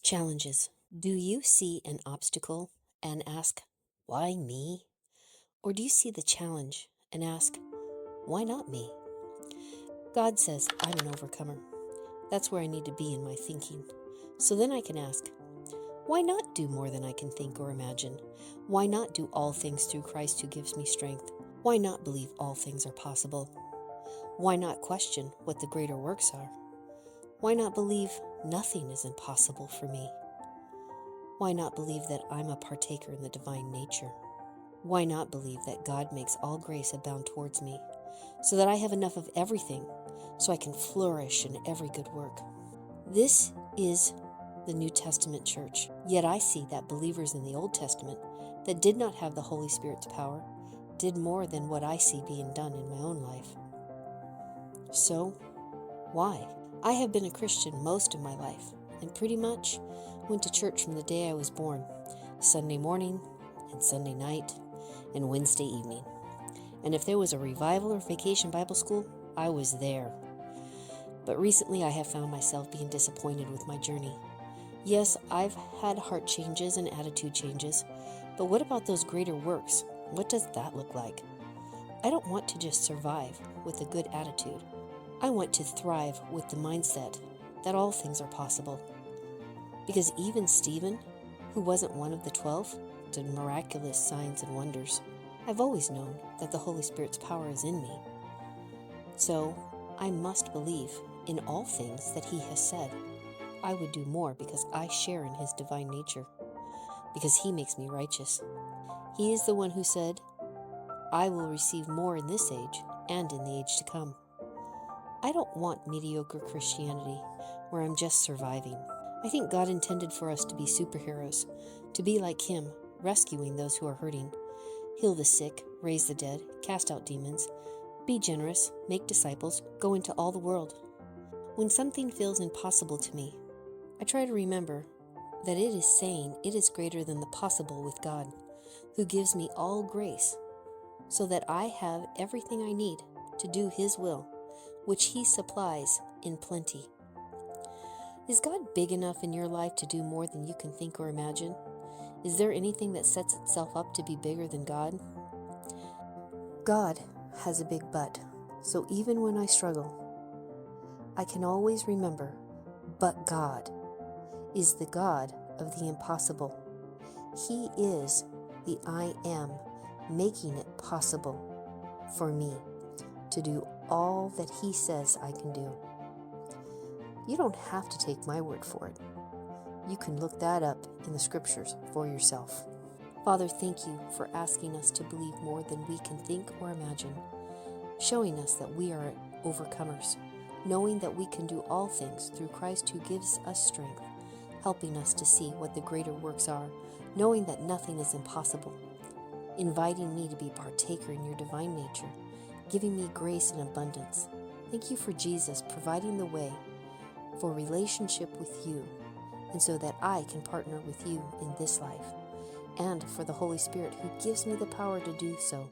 Challenges. Do you see an obstacle and ask, why me? Or do you see the challenge and ask, why not me? God says, I'm an overcomer. That's where I need to be in my thinking. So then I can ask, why not do more than I can think or imagine? Why not do all things through Christ who gives me strength? Why not believe all things are possible? Why not question what the greater works are? Why not believe nothing is impossible for me? Why not believe that I'm a partaker in the divine nature? Why not believe that God makes all grace abound towards me, so that I have enough of everything, so I can flourish in every good work? This is the New Testament church, yet I see that believers in the Old Testament that did not have the Holy Spirit's power did more than what I see being done in my own life. So, why? I have been a Christian most of my life, and pretty much went to church from the day I was born, Sunday morning and Sunday night and Wednesday evening. And if there was a revival or vacation Bible school, I was there. But recently I have found myself being disappointed with my journey. Yes, I've had heart changes and attitude changes, but what about those greater works? What does that look like? I don't want to just survive with a good attitude. I want to thrive with the mindset that all things are possible. Because even Stephen, who wasn't one of the 12, did miraculous signs and wonders. I've always known that the Holy Spirit's power is in me. So I must believe in all things that He has said. I would do more because I share in His divine nature, because He makes me righteous. He is the one who said, I will receive more in this age and in the age to come. I don't want mediocre Christianity where I'm just surviving. I think God intended for us to be superheroes, to be like Him, rescuing those who are hurting, heal the sick, raise the dead, cast out demons, be generous, make disciples, go into all the world. When something feels impossible to me, I try to remember that it is saying it is greater than the possible with God, who gives me all grace, so that I have everything I need to do His will, which He supplies in plenty. Is God big enough in your life to do more than you can think or imagine? Is there anything that sets itself up to be bigger than God? God has a big but, so even when I struggle, I can always remember, but God is the God of the impossible. He is the I am, making it possible for me to do all that He says I can do. You don't have to take my word for it. You can look that up in the scriptures for yourself. Father, thank you for asking us to believe more than we can think or imagine, showing us that we are overcomers, knowing that we can do all things through Christ who gives us strength, helping us to see what the greater works are, knowing that nothing is impossible, inviting me to be partaker in your divine nature, giving me grace and abundance. Thank you for Jesus providing the way for relationship with you, and so that I can partner with you in this life, and for the Holy Spirit who gives me the power to do so